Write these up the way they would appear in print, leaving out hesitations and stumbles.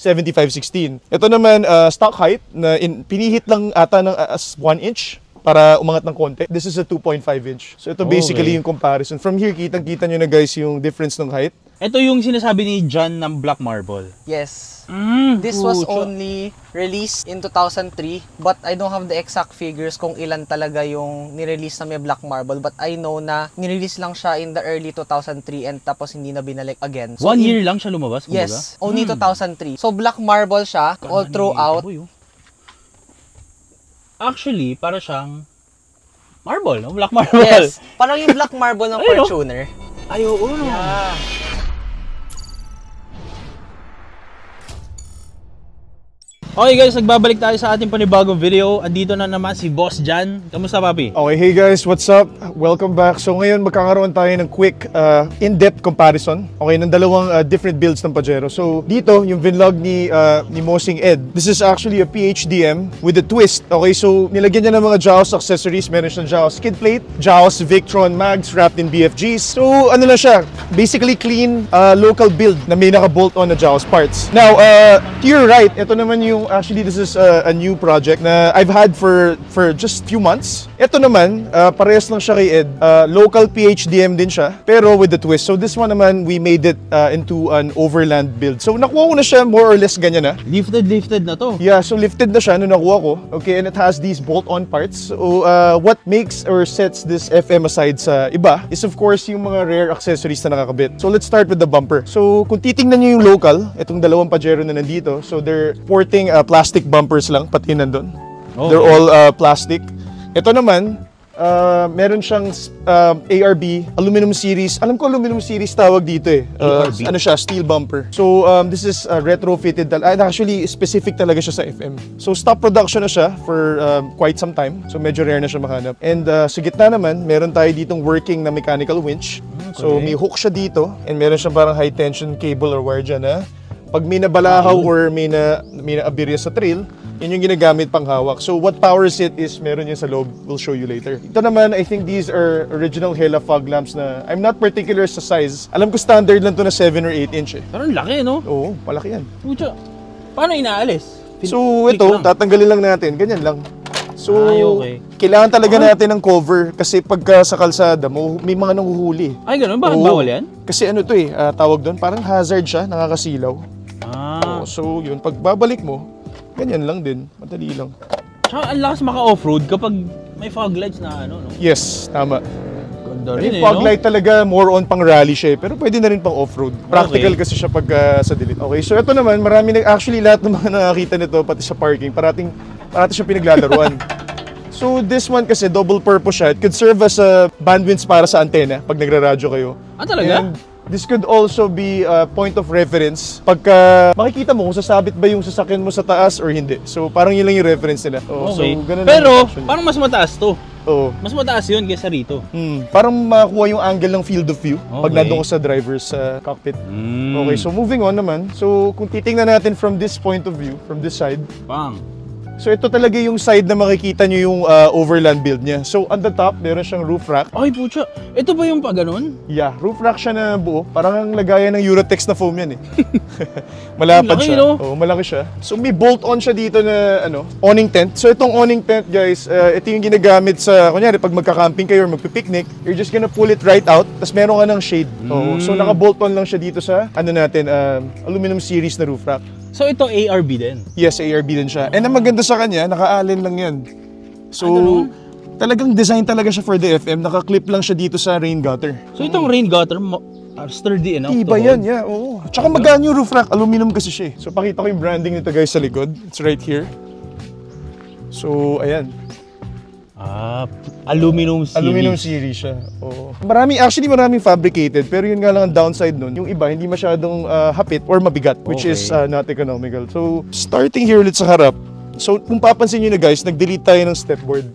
75/16. Ito naman, stock height na pinihit lang ata ng as 1 inch para umangat ng konti. This is a 2.5 inch. So ito basically yung comparison. From here, kitang-kita nyo na guys yung difference ng height. Ito yung sinasabi ni John ng Black Marble. Yes. This was only released in 2003, but I don't have the exact figures kung ilan talaga yung nirelease na may Black Marble, but I know na nirelease lang siya in the early 2003 and tapos hindi na binalik again. So 1 year lang siya lumabas? Yes, only 2003. So Black Marble siya all throughout. Actually, para siyang marble, no? Black Marble. Yes, parang yung Black Marble ng Fortuner. Ay, oo. Yeah. Okay guys, nagbabalik tayo sa ating panibagong video. Andito na naman si Boss Jan. Kamusta, papi? Okay, hey guys, what's up? Welcome back. So ngayon magkakaroon tayo ng quick in-depth comparison, okay, ng dalawang different builds ng Pajero. So dito, yung vinlog ni Mosing Ed. This is actually a PHDM with a twist. Okay, so nilagyan niya ng mga Jaws accessories. Meron siyang Jaws skid plate, Jaws Victron mags wrapped in BFGs. So ano na siya? Basically clean local build na may naka-bolt-on na Jaws parts. Now, to your right, ito naman yung actually this is a new project na I've had for just few months. Ito naman, parehas lang siya kay Ed. Local PHDM din siya, pero with the twist. So this one naman, we made it into an overland build. So nakuha ko na siya more or less ganyan na. Lifted na to. Yeah, so lifted na siya nung nakuha ko. Okay, and it has these bolt-on parts. So what makes or sets this FM aside sa iba is of course yung mga rare accessories na nakakabit. So let's start with the bumper. So kung titingnan nyo yung local, itong dalawang Pajero na nandito, so they're porting plastic bumpers lang, pati nandun. Okay. They're all plastic. Ito naman, meron siyang ARB, aluminum series. Alam ko aluminum series tawag dito eh. Ano siya, steel bumper. So this is retrofitted. Actually, specific talaga siya sa FM. So stop production na siya for quite some time. So medyo rare na siya mahanap. And sa gitna naman, meron tayo ditong working na mechanical winch. Okay. So may hook siya dito and meron siyang parang high tension cable or wire dyan na pag may nabalahaw or may na-abirya sa trail, yun yung ginagamit pang hawak. So what powers it is meron yun sa loob. We'll show you later. Ito naman, I think these are original Hella fog lamps na I'm not particular sa size. Alam ko standard lang to na 7 or 8 inch eh. Pero laki, no? Oo, malaki yan. Pucha, paano inaalis? So ito, tatanggalin lang natin. Ganyan lang. So, okay. Kailangan talaga natin ng cover kasi pagka sa kalsada mo, may mga nanghuhuli. Ay, ganun? Bakit bawal yan? Kasi ano to eh, tawag doon, parang hazard siya, nakakasilaw. So yun, pag babalik mo, ganyan lang din, madali lang. Tsaka ang lakas maka-offroad kapag may fog lights na ano, no? Yes, tama. Ganda rin Fog light talaga more on pang rally siya, pero pwede na rin pang off-road. Practical kasi siya pag sa dilim. Okay, so ito naman, actually lahat ng mga nakakita nito, pati sa parking, parati siya pinaglalaruan. So this one kasi double purpose siya. It could serve as a bandwidth para sa antena pag nagra-radyo kayo. Talaga? And this could also be a point of reference pagka makikita mo kung sasabit ba yung sasakyan mo sa taas or hindi. So parang yun lang yung reference nila. Okay. So, ganun pero parang mas mataas to. Oo. Mas mataas yun kaysa rito. Parang makuha yung angle ng field of view pag nandun ko sa driver's cockpit. Okay, so moving on naman. So kung titingnan natin from this point of view, from this side. So ito talaga yung side na makikita nyo yung overland build niya. So on the top, meron siyang roof rack. Ay, pucha. Ito ba yung pag ganun? Yeah, roof rack siya na buo. Parang ang lagayan ng Eurotex na foam yan eh. Malapad laki, siya. No? Oo, malaki siya. So may bolt-on siya dito na awning tent. So itong awning tent guys, ito yung ginagamit sa, kunyari pag magka-camping kayo or magpipiknik, you're just gonna pull it right out, tapos meron ka ng shade. So naka-bolt-on lang siya dito sa, aluminum series na roof rack. So ito ARB din? Yes, ARB din siya. And ang maganda sa kanya, naka-allen lang yan. So, talagang design talaga siya for the FM. Naka-clip lang siya dito sa rain gutter. So itong rain gutter, sturdy enough Iba yan, yeah. Oo. Tsaka magaan yung roof rack. Aluminum kasi siya eh. So pakita ko yung branding nito guys sa likod. It's right here. So, ayan. Aluminum series. Aluminum series siya. Oo. Maraming fabricated, pero yun nga lang ang downside nun. Yung iba, hindi masyadong hapit or mabigat, which is not economical. So, starting here ulit sa harap. So, kung papansin nyo na guys, nag-delete tayo ng stepboard.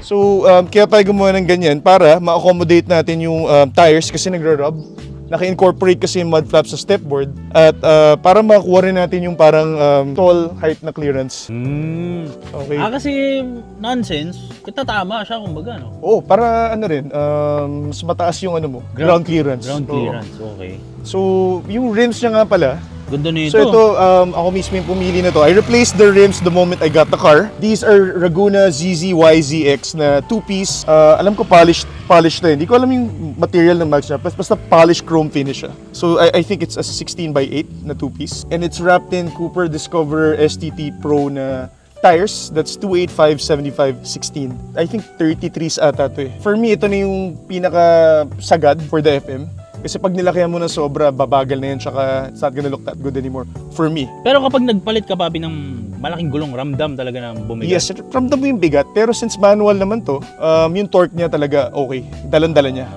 So, kaya tayo gumawa ng ganyan para ma-accommodate natin yung tires kasi nagra-rub. Naka-incorporate kasi yung mud flap sa stepboard at para makakuha rin natin yung parang tall height na clearance. Okay. Kasi nonsense, tama siya kumbaga, no? Oo, para mas mataas yung ground clearance. Ground clearance, okay. So, yung rims niya nga pala, Ganda nito. So ito, ako mismo yung pumili na to. I replaced the rims the moment I got the car. These are Raguna ZZYZX na 2-piece. Alam ko polished to. Hindi ko alam yung material ng mags niya. Basta polished chrome finish siya. So I think it's a 16x8 na 2-piece. And it's wrapped in Cooper Discoverer STT Pro na tires. That's 285/75/16. I think 33s ata to eh. For me, ito na yung pinaka sagad for the FM. Kasi pag nilakihan mo na sobra, babagal na yan, tsaka it's not gonna look that good anymore for me. Pero kapag nagpalit ka, Papi, ng malaking gulong, ramdam talaga na bumigat. Yes, ramdam mo yung bigat. Pero since manual naman to, yung torque niya talaga okay. Dalan-dala niya.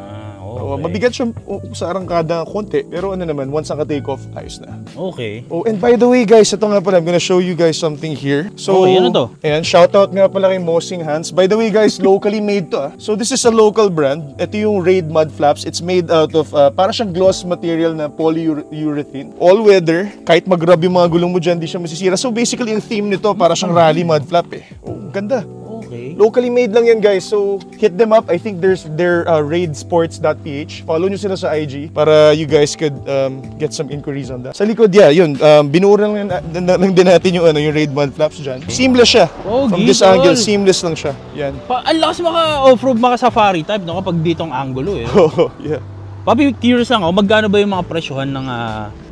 Okay. Mabigat siya sa arangkada konti, pero ano naman, once naka-take off, ayos na. Okay. Oh, and by the way guys, ito nga pala, I'm gonna show you guys something here. So, ano to? Ayan, shoutout nga pala kay Mossing Hands. By the way guys, locally made to ah. So this is a local brand. Ito yung Raid Mud Flaps. It's made out of, para siyang gloss material na polyurethane. All-weather, kahit mag-rub yung mga gulong mo dyan, di siya masisira. So basically, yung theme nito, para siyang rally mud flap eh. Oh, ganda. Okay. Locally made lang yan guys, so hit them up. I think there's their raidsports.ph. Follow nyo sila sa IG para you guys could get some inquiries on that. Sa likod, yeah, yun, binuura lang din natin yung, yung Raid Mud Flaps dyan. Seamless siya. From this angle, seamless lang siya. Yan. Ang lakas maka-off-road, maka-safari type, no? Kapag ditong angulo eh. Oh, yeah. Papi, curious lang ako, magkano ba yung mga presyohan ng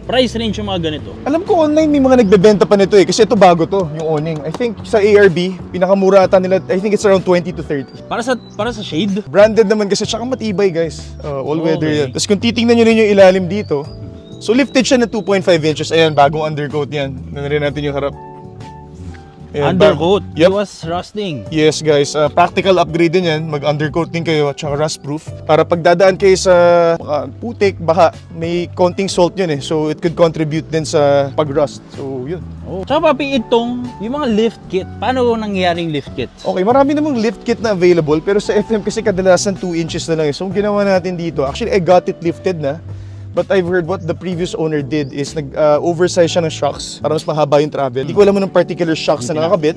price range yung mga ganito? Alam ko online may mga nagbebenta pa nito eh, kasi ito bago to, yung awning. I think sa ARB, pinakamura ata nila, I think it's around 20 to 30. Para sa shade? Branded naman kasi, tsaka matibay guys. All weather Okay. yan. Tapos kung titingnan nyo rin yung ilalim dito, so lifted siya na 2.5 inches. Ayan, bagong undercoat yan. Rin natin yung harap. Ayan, Undercoat. Yep. It was rusting. Yes guys, practical upgrade din yan. Mag-undercoat din kayo at saka rust-proof. Para pagdadaan kayo sa putik, baka may konting salt yun eh. So it could contribute din sa pag-rust. So yun. Oh. Tsaka Papi, yung mga lift kit, paano nangyaring lift kits? Okay, marami namang lift kit na available. Pero sa FM kasi kadalasan 2 inches na lang eh. So ang ginawa natin dito, actually I got it lifted na. But I've heard what the previous owner did is nag-oversize siya ng shocks para mas mahaba yung travel. Hindi ko alam ng particular shocks na nakakabit.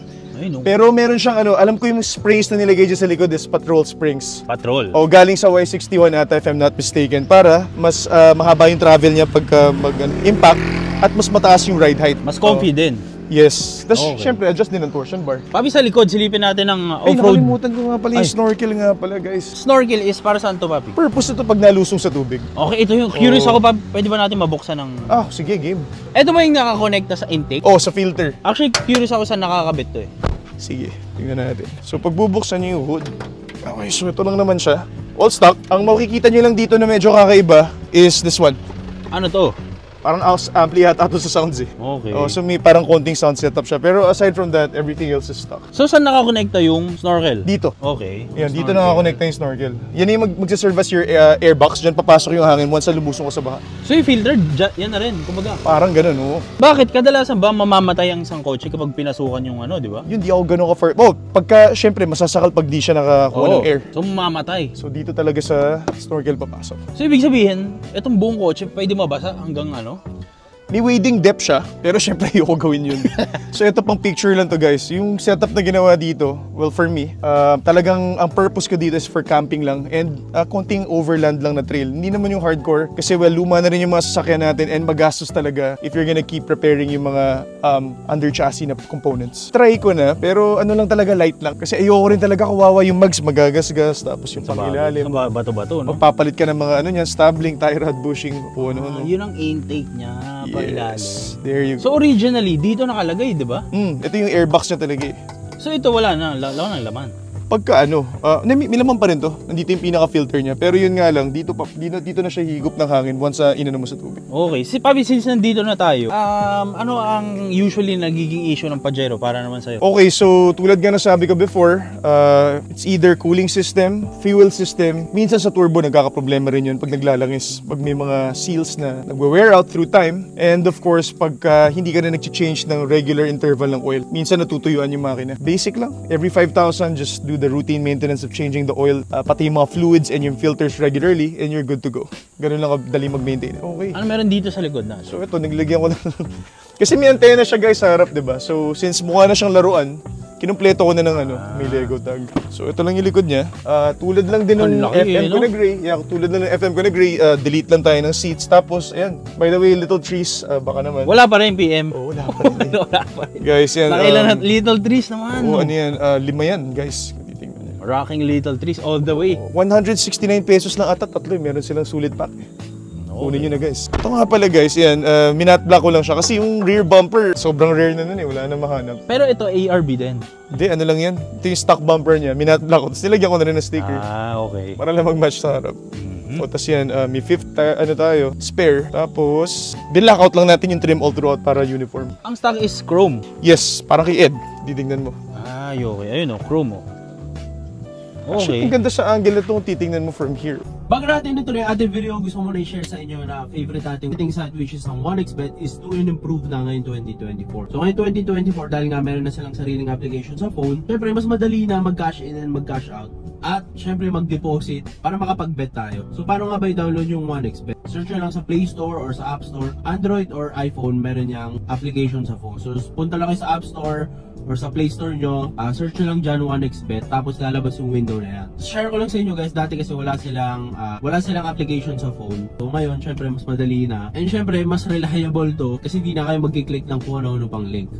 Pero meron siyang alam ko yung springs na nilagay dyan sa likod is patrol springs. Patrol. O galing sa Y61 ata if I'm not mistaken. Para mas mahaba yung travel niya pagka mag-impact at mas mataas yung ride height. Mas comfy din. Yes. Tapos Okay. syempre adjust din ang torsion bar. Papi, sa likod, silipin natin ng Ay, off-road. nakalimutan ko nga pala yung snorkel nga pala guys. Snorkel is para saan to, Papi? Purpose ito pag nalusong sa tubig. Okay, ito yung curious ako, Papi. Pwede ba natin mabuksan ng... Sige, game. Ito ba yung nakakonekta sa intake? Oh, sa filter. Actually, curious ako saan nakakabit to eh. Sige, tingnan natin. So pagbubuksan niyo yung hood. Okay, so ito lang naman siya. All stock. Ang makikita niyo lang dito na medyo kakaiba is this one. Ano to? Parang ampli yata ito sa sounds eh. Okay. So may parang konting sound setup siya. Pero aside from that, everything else is stock. So, saan nakakonekta yung snorkel? Dito. Okay. Yan, dito nakakonekta yung snorkel. Yan yung magsiserve as your airbox. Diyan papasok yung hangin once na lumusong ko sa baha. So, yung filter, yan na rin, kumbaga. Parang ganun, oh. Bakit? Kadalasan ba mamamatay ang isang kotse kapag pinasukan yung di ba? Yun, di ako ganun ka pagka, syempre, masasakal pag di siya nakakuha ng air. So, mamamatay. So, dito talaga sa snorkel papasok. So, ibig sabihin, itong buong kotse, pwede mabasa hanggang May wading depth siya, pero syempre ayoko gawin yun. So ito pang picture lang to guys. Yung setup na ginawa dito, well for me, talagang ang purpose ko dito is for camping lang and konting overland lang na trail. Hindi naman yung hardcore kasi luma na rin yung mga sasakyan natin and magastos talaga if you're gonna keep preparing yung mga under chassis na components. Try ko na, pero ano lang talaga, light lang. Kasi ayoko rin talaga kawawa yung mags, magagasgas, tapos yung pangilalim. Sa bato-bato, no? Magpapalit ka ng mga niyan, stabling, tie rod, bushing, o ano. Yun ang intake niya. Yes, there you go. So originally, dito nakalagay, di ba? Ito yung airbox niya talaga eh. So ito wala na, wala nang laman. Pagka may laman pa rin to. Nandito yung pinaka-filter niya. Pero yun nga lang, dito na siya higop ng hangin once inano mo sa tubig. Okay. Papi, since nandito na tayo, ano ang usually nagiging issue ng Pajero para naman sa'yo? Okay, so tulad nga na sabi ko before, it's either cooling system, fuel system. Minsan sa turbo nagkakaproblema rin yun pag naglalangis. Pag may mga seals na nagwe-wear out through time. And of course, pagka hindi ka na nag-change ng regular interval ng oil, minsan natutuyuan yung makina. Basic lang. Every 5,000, just do the routine maintenance of changing the oil, pati yung mga fluids and yung filters regularly, and you're good to go. Ganun lang kadali mag-maintain. Okay. Ano meron dito sa likod na? So ito, naglagyan ko lang. Kasi may antena siya guys sa harap, diba? So since mukha na siyang laruan, kinumpleto ko na ng may Lego tag. So ito lang yung likod niya. Tulad lang din ng Ang laki, FM ko na gray. Yeah, tulad lang ng FM ko na gray, delete lang tayo ng seats. Tapos, ayan. By the way, little trees, baka naman. Wala pa rin PM. Oh, wala pa rin. Wala pa rin. Guys, yan. Nakailan na little trees naman. Oh, ano yan? 5 yan, guys. Titingnan niyo. Rocking little trees all the way. 169 pesos lang ata, tatlo. Meron silang sulit pack. Kunin nyo na guys. Ito nga pala guys, yan, minat black ko lang siya kasi yung rear bumper, sobrang rare na nun wala na mahanap. Pero ito ARB din. Hindi, ano lang yan. Ito yung stock bumper niya, minat black ko. Tapos nilagyan ko na rin ng sticker. Okay. Para lang mag-match sa harap. O, tapos yan, may fifth spare. Tapos, binlockout lang natin yung trim all throughout para uniform. Ang stock is chrome. Yes, parang kay Ed. Titignan mo. Okay. Ayun chrome Actually, ang ganda sa angle na itong titignan mo from here. Bago natin ituloy ang ating video, gusto ko muna i-share sa inyo na favorite nating betting site which is ang 1xBet is doing improve na ngayon 2024. So ngayon 2024 dahil nga meron na silang sariling application sa phone, syempre mas madali na mag-cash in and mag-cash out. At syempre mag-deposit para makapag-bet tayo. So paano nga ba i-download yung 1xBet? Search nyo lang sa Play Store or sa App Store. Android or iPhone, meron niyang application sa phone. So punta lang kayo sa App Store or sa Play Store nyo, search nyo lang dyan 1xBet, tapos lalabas yung window na yan. Share ko lang sa inyo guys, dati kasi wala silang application sa phone. So ngayon, syempre mas madali na. And syempre, mas reliable to kasi hindi na kayo magkiklik ng kung ano-ano pang link.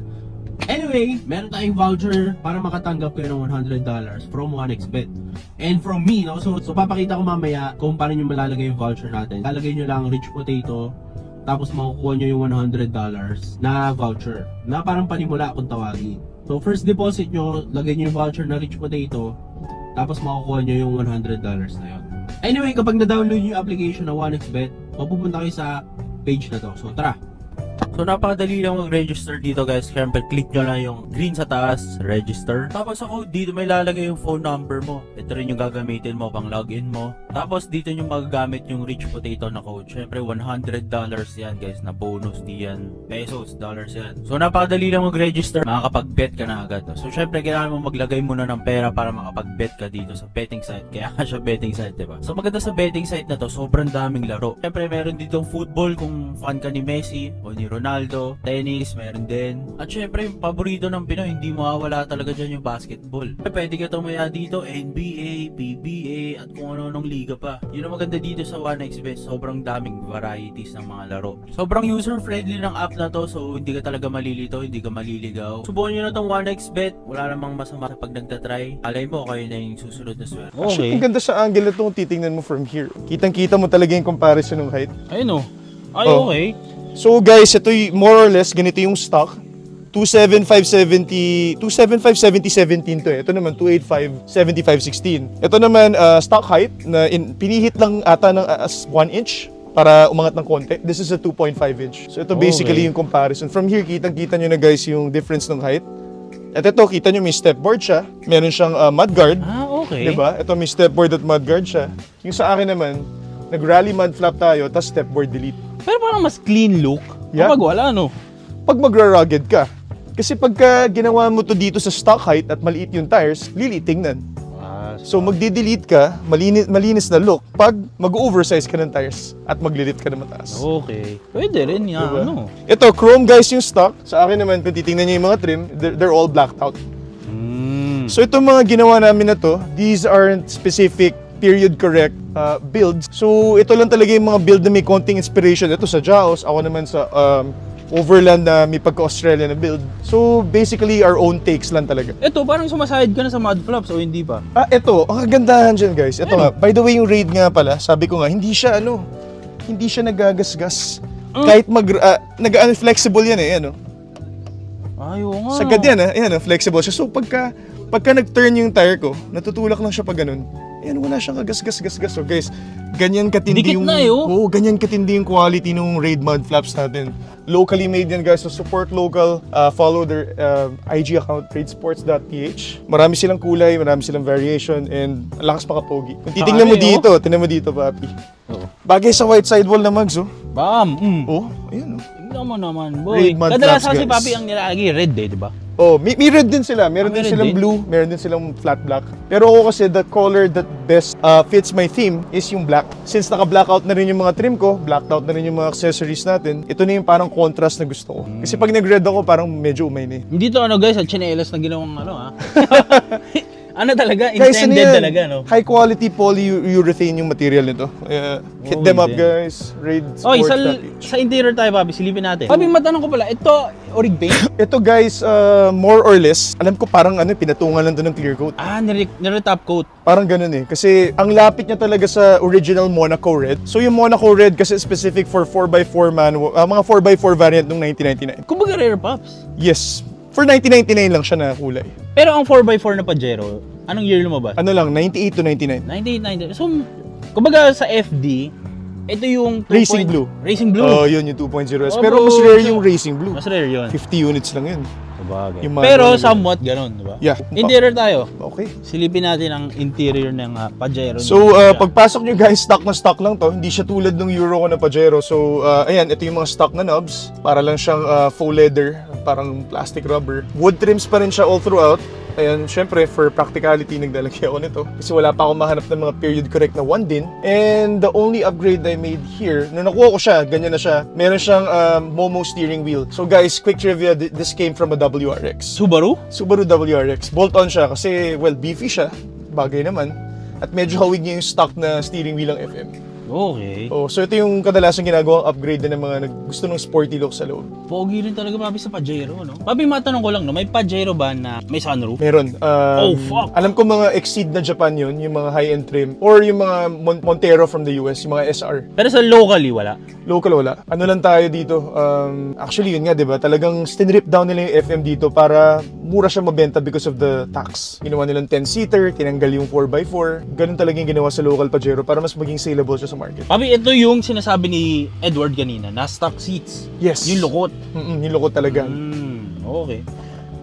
Anyway, meron tayong voucher para makatanggap kayo ng $100 from 1xBet. And from me, no? So papakita ko mamaya kung paano nyo malalagay yung voucher natin. Lalagay nyo lang rich potato, tapos makukuha nyo yung $100 na voucher na parang panimula kung tawagin. So first deposit nyo, lagay nyo yung voucher na rich potato, tapos makukuha nyo yung $100 na yun. Anyway, kapag na-download nyo yung application na 1xBet, mapupunta kayo sa page na to. So tara! So napakadali lang mag-register dito guys. Siyempre click nyo lang yung green sa taas, register. Tapos sa code dito may lalagay yung phone number mo. Ito rin yung gagamitin mo pang login mo. Tapos dito nyo magagamit yung rich potato na code. Siyempre $100 yan guys na bonus diyan. Pesos, dollars yan. So napakadali lang mag-register. Makakapag-bet ka na agad. So siyempre kailangan mo maglagay muna ng pera para makapag-bet ka dito sa betting site. Kaya nga siya betting site, diba? So maganda sa betting site na to, sobrang daming laro. Siyempre meron dito football kung fan ka ni Messi o ni Ronaldo, tennis, meron din. At syempre, yung paborito ng Pinoy, hindi mawawala talaga dyan yung basketball. Pwede ka tumaya dito, NBA, PBA, at kung ano-anong liga pa. Yun ang maganda dito sa 1xBet, sobrang daming varieties ng mga laro. Sobrang user-friendly ng app na to, so hindi ka talaga malilito, hindi ka maliligaw. Subukan nyo na tong 1xBet, wala namang masama pag nagtatry. Alay mo, kayo na yung susunod na swerte. Actually, ang ganda sa angle na itong titignan mo from here. Kitang-kita mo talaga yung comparison ng height. Ayun okay. So guys, ito more or less, ganito yung stock. 27570, 2757017 to Ito naman, 2857516. Ito naman, stock height, na pinihit lang ata ng as 1 inch para umangat ng konti. This is a 2.5 inch. So ito basically yung comparison. From here, kitang-kita nyo na guys yung difference ng height. At ito, kita nyo may stepboard siya. Meron siyang mudguard. Okay. Diba? Ito may stepboard at mudguard siya. Yung sa akin naman, nag-rally mud flap tayo, tapos stepboard delete. Pero parang mas clean look Yeah. kapag wala, no? Pag magra-rugged ka. Kasi pagka ginawa mo to dito sa stock height at maliit yung tires, lilitingnan. So magdi-delete ka, malinis na look pag mag-oversize ka ng tires at maglilit ka na mataas. Okay. Pwede rin nga, Diba? ano? Ito, chrome guys yung stock. Sa akin naman, kung titingnan nyo yung mga trim, they're all blacked out. So itong mga ginawa namin na to, these aren't specific period correct builds. So ito lang talaga yung mga build na may konting inspiration. Ito sa Jaos, ako naman sa Overland na may pagka-Australia na build. So basically our own takes lang talaga. Ito, parang sumasahid ka na sa mud flaps o hindi pa? Ito, ang kagandahan dyan guys. Ito nga, by the way yung Raid nga pala, sabi ko nga, hindi siya nagagasgas. Kahit nag-flexible yan ano. Ayaw nga. Sagad yan flexible siya. So pagka nag-turn yung tire ko, natutulak lang siya pag ganun. Ayan, wala siyang kagasgas-gasgas. So guys, ganyan katindi Dikit yung... na ganyan katindi yung quality ng Raid mud flaps natin. Locally made yan guys, so support local, follow their IG account, raidsports.ph. Marami silang kulay, marami silang variation, and lakas makapogi. Kung titingnan mo dito, tingnan mo dito, papi. Bagay sa white sidewall na mags, Bam! Ayan mo naman, boy. Raid month Kadalasan flaps, si guys. Papi ang nilalagay red eh, di ba? Oh, may red din sila. Meron din meron silang din? blue, meron din silang flat black. Pero ako kasi, the color that best fits my theme is yung black. Since naka-blackout na rin yung mga trim ko, blacked out na rin yung mga accessories natin, ito na yung parang contrast na gusto ko. Kasi pag nag-red ako, parang medyo umay na eh. Hindi to guys, at chinelas na ginawang ha. Ano talaga, Guys, ano intended yan? talaga, no? High quality polyurethane yung material nito. Hit them up, guys. Raid Oy, Sports. sa interior tayo, Papi, silipin natin. Papi, matanong ko pala, ito, orig paint? Ito guys, more or less, alam ko parang pinatungan lang to ng clear coat. Nire-top coat. Parang ganun eh. Kasi ang lapit niya talaga sa original Monaco Red. So yung Monaco Red kasi specific for 4x4 manual, mga 4x4 variant nung 1999. Kumbaga rare pops. Yes. For 1999 lang siya na kulay. Pero ang 4x4 na Pajero, anong year lumabas? Ano lang, 98 to 99. 1990. So, kumbaga sa FD, ito yung Racing Blue. Racing Blue. Oh, yun yung 2.0S. Oh, Pero mas rare yung Racing Blue. Mas rare yun. 50 units lang yun. Sabagay. Yung manual Pero na somewhat ganun, di ba? Yeah. Interior tayo. Okay. Silipin natin ang interior ng Pajero. So, pagpasok nyo guys, stock na stock lang to. Hindi siya tulad ng Euro ko na Pajero. So, ayan, ito yung mga stock na knobs. Para lang siyang faux leather, parang plastic rubber. Wood trims pa rin siya all throughout. Ayan, syempre, for practicality, naglalagay ako nito. Kasi wala pa akong mahanap ng mga period correct na 1 din. And the only upgrade I made here, nung nakuha ko siya, ganyan na siya, meron siyang Momo steering wheel. So guys, quick trivia, this came from a WRX. Subaru? Subaru WRX. Bolt-on siya kasi, well, beefy siya. Bagay naman. At medyo hawig niya yung stock na steering wheel ng FM. Okay. Oh, so ito yung kadalasan ginagawang upgrade na ng mga gusto ng sporty look sa loob. Pogi rin talaga, Papi, sa Pajero, no? Papi, matanong ko lang, no? May Pajero ba na may sunroof? Meron. Oh, fuck! Alam ko mga Exceed na Japan yun, yung mga high-end trim. Or yung mga Montero from the US, yung mga SR. Pero sa locally, wala. Local wala. Ano lang tayo dito? Actually, yun nga, di ba? Talagang stinrip down nila yung FM dito para mura siya mabenta because of the tax. Ginawa nilang 10-seater, tinanggal yung 4x4. Ganun talaga yung ginawa sa local Pajero para mas maging saleable siya sa market. Papi, ito yung sinasabi ni Edward kanina, na stock seats. Yes. Yung lukot. Yung lukot talaga. Okay.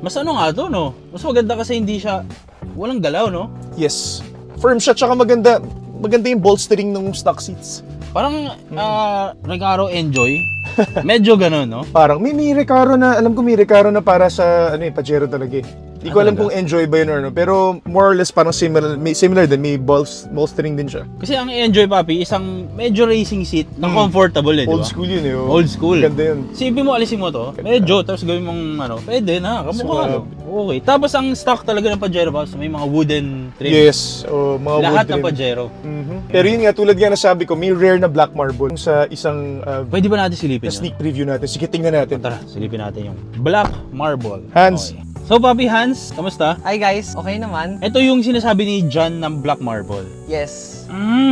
Mas ano nga to, no? Mas maganda kasi hindi siya, walang galaw, no? Yes. Firm siya, tsaka maganda yung bolstering ng stock seats. Parang Recaro Enjoy. Medyo ganun, no? Parang may Recaro na, alam ko may Recaro na para sa Pajero talaga eh. Hindi ko alam kung enjoy ba yun or no, pero more or less parang similar din, may bolstering din siya. Kasi ang Enjoy, Papi, isang medyo racing seat na comfortable eh, di ba? Old school yun eh. Oh. Old school. Ganda yun. Sipin mo, alisin mo to. Medyo, tapos gawin mong pwede na, kamukha. No? Okay. Tapos ang stock talaga ng Pajero, Paps, may mga wooden trim. Yes, mga Lahat wood ng trim. Pajero. Pero yun nga, tulad nga na sabi ko, may rare na black marble sa isang Pwede ba natin silipin yun? sneak preview natin. Sige, tingnan natin. Tara, silipin natin yung Black Marble. Hans. Okay. So, Papi Hans, kamusta? Hi guys, okay naman? Ito yung sinasabi ni John ng Black Marble. Yes.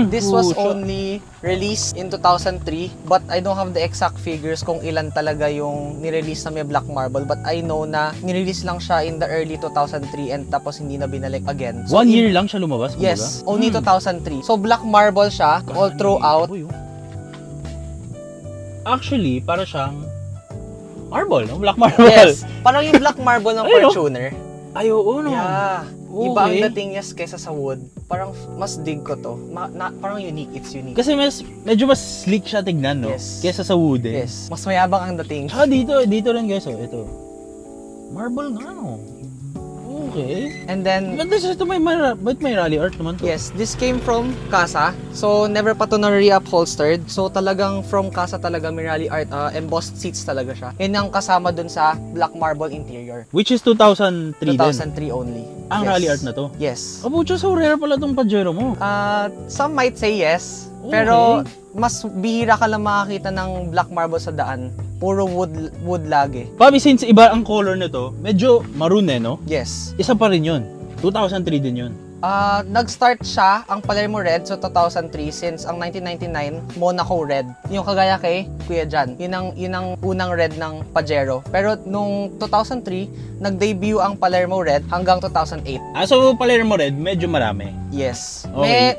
This was only released in 2003, but I don't have the exact figures kung ilan talaga yung nirelease na may Black Marble, but I know na nirelease lang siya in the early 2003 and tapos hindi na binalik again. So 1 year lang siya lumabas, kumbaga? Yes, only 2003. So Black Marble siya all throughout. Uy, oh. Actually, para siyang marble, no? Black Marble. Yes, parang yung Black Marble ng Ayun, oh. Fortuner. Ay, oo, no? Yeah. Okay. Iba ang dating niya kaysa sa wood. Parang mas dig ko to. Parang unique. It's unique. Kasi medyo mas sleek siya tignan, no? Yes. Kesa sa wood, eh. Yes. Mas mayabang ang dating. Tsaka dito rin, guys, oh. Ito. Marble nga, no? Okay. And then, But this is ito, may rally art naman to. yes, this came from Casa. So, never pa to na re-upholstered. So, talagang from Casa talaga may rally art. Embossed seats talaga siya. Yan ang kasama dun sa Black Marble interior. Which is 2003 din. 2003 only. Ang Yes. rally art na to? Yes. Abo, so rare pala tong Pajero mo. Some might say yes. Okay. Pero, mas bihira ka lang makakita ng Black Marble sa daan. Puro wood lagi. Papi, since iba ang color nito, medyo maroon eh, no? Yes. Isa pa rin yun. 2003 din yun. Nag-start siya, ang Palermo Red, so 2003, since ang 1999, Monaco Red. Yung kagaya kay Kuya Jan. Yun ang unang red ng Pajero. Pero nung 2003, nag-debut ang Palermo Red hanggang 2008. So Palermo Red, medyo marami. Yes. Okay.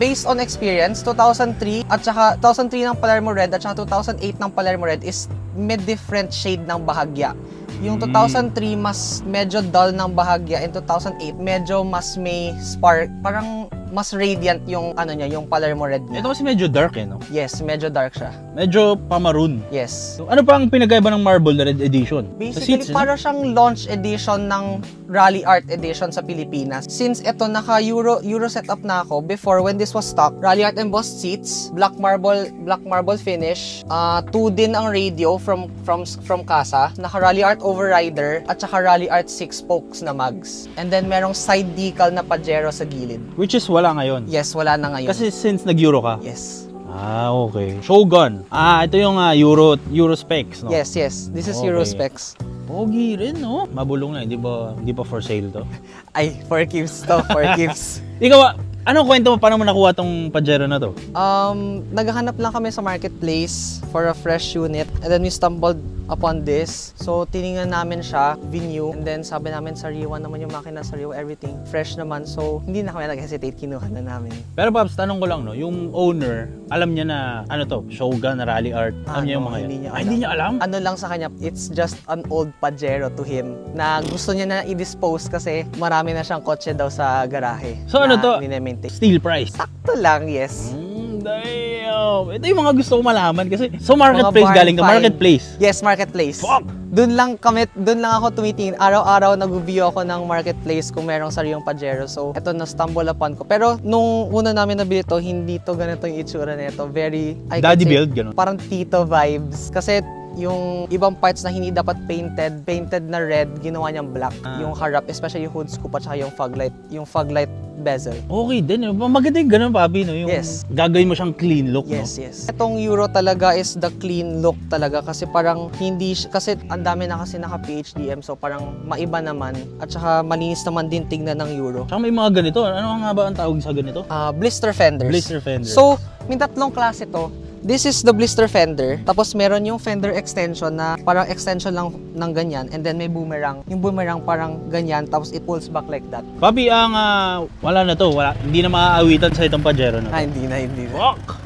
Based on experience, 2003 at saka 2003 ng Palermo Red at saka 2008 ng Palermo Red is mid-different shade ng bahagya. Yung 2003 mas medyo dull ng bahagya, and 2008 medyo mas may spark, parang mas radiant yung ano niya, yung Palermo red niya. Ito kasi medyo dark no? Yes, medyo dark siya. Medyo pamaroon. Yes. So, ano pa ang pinagkaiba ng Marble Red Edition? Basically, Sa seats, para siyang launch edition ng Rally Art Edition sa Pilipinas. Since ito naka-Euro setup na ako, before when this was stock, Rally Art embossed seats, black marble finish, 2 din ang radio from Casa, naka-Rally Art overrider, at saka Rally Art 6 spokes na mags. And then merong side decal na Pajero sa gilid. Which is wala ngayon. Yes, wala na ngayon. Kasi since nag-Euro ka? Yes. Ah, okay. Shogun. Ito yung Euro specs, no? Yes. This is Euro specs. Pogi rin, no? Mabulong na, hindi ba for sale to? Ay, for keeps to, for keeps. Ikaw, anong kwento mo? Paano mo nakuha tong Pajero na to? Naghahanap lang kami sa marketplace for a fresh unit, and then we stumbled upon this. So, tiningnan namin siya, venue, and then sabi namin sariwa naman yung makina, sariwa, everything fresh naman. So, hindi na kami nag-hesitate, kinuha na namin. Pero Pops, tanong ko lang, no? Yung owner, alam niya na, ano to, Shogun, Rally Art, alam niya yung mga hindi yun? niya Hindi niya alam? Ano lang sa kanya, it's just an old Pajero to him na gusto niya na i-dispose kasi marami na siyang kotse daw sa garahe. So, ano to? Minemaintain. Steel price? Sakto lang, yes. Damn! Ito yung mga gusto ko malaman kasi so marketplace Mga galing ka, barn find. marketplace. Yes, marketplace. Fuck! Doon lang ako tumitingin. Araw-araw nag-view ako ng marketplace kung merong sariwang Pajero. So, eto na-stumble upon ko. Pero nung una namin nabili to, hindi to ganito yung itsura nito. Very, I can Daddy say, build, ganun? parang Tito vibes. Kasi yung ibang parts na hindi dapat painted na red, ginawa niyang black. Yung harap, especially yung hood scoop at saka yung fog light bezel. Okay din. Maganda yung ganun, papi, no? Yung Yes. gagawin mo siyang clean look, Yes, no? yes. Itong Euro talaga is the clean look talaga kasi parang kasi ang dami na kasi naka PHDM, so parang maiba naman at saka malinis naman din tignan ng Euro. Tsaka may mga ganito. Ano nga ba ang tawag sa ganito? Blister fenders. Blister fender. So, may tatlong klase to. This is the blister fender. Tapos meron yung fender extension na parang extension lang ng ganyan. And then may boomerang. Yung boomerang parang ganyan. Tapos it pulls back like that. Papi, ang wala na to. Hindi na maaawitan sa itong Pajero na to. Hindi na. Fuck!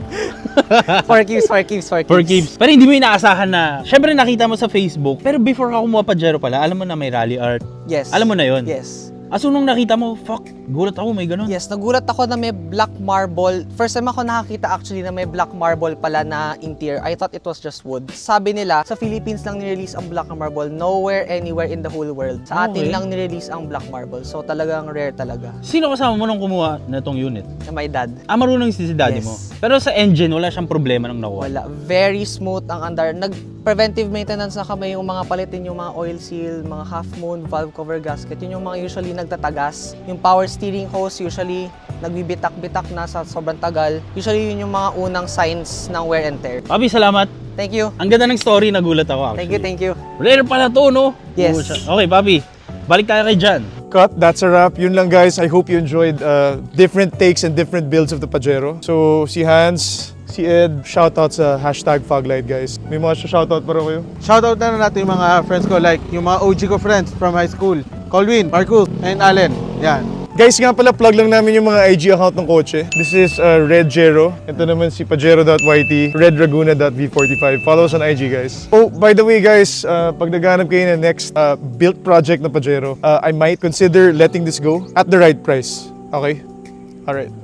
For keeps. For keeps. Pero hindi mo inaasahan na, syempre nakita mo sa Facebook, pero before ka kumuha Pajero pala, alam mo na may Rally Art. Yes. Alam mo na yon. Yes. So nung nakita mo, fuck, gulat ako, may ganun. Yes, nagulat ako na may black marble. First time ako nakakita actually na may black marble pala na interior. I thought it was just wood. Sabi nila, sa Philippines lang nirelease ang black marble. Nowhere, anywhere in the whole world. Sa atin lang nirelease ang black marble. So talagang rare talaga. Sino kasama mo nung kumuha na tong unit? My dad. Marunong si daddy mo. Pero sa engine, wala siyang problema nung nakuha. Wala. Very smooth ang andar. Preventive maintenance na kami, yung mga palitin, yung mga oil seal, mga half moon, valve cover gasket. Yun yung mga usually nagtatagas. Yung power steering hose, usually nagbibitak-bitak na sa sobrang tagal. Usually yun yung mga unang signs ng wear and tear. Papi, salamat. Thank you. Ang ganda ng story, nagulat ako actually. Thank you. Rare pala to, no? Yes. Okay, Papi. Balik tayo kay Jan. Cut, that's a wrap. Yun lang guys. I hope you enjoyed different takes and different builds of the Pajero. So, si Hans, si Ed, shoutout sa #Foglight guys. May mga shoutout para kayo? Shoutout na natin yung mga friends ko, like yung mga OG ko friends from high school. Colwin, Marcus, and Allen. Yan. Guys, nga pala, plug lang namin yung mga IG account ng kotse. This is Red Jero. Ito naman si Pajero.yt, RedRaguna.v45. Follow us on IG, guys. Oh, by the way, guys, pag naghanap kayo ng next built project na Pajero, I might consider letting this go at the right price. Okay? Alright.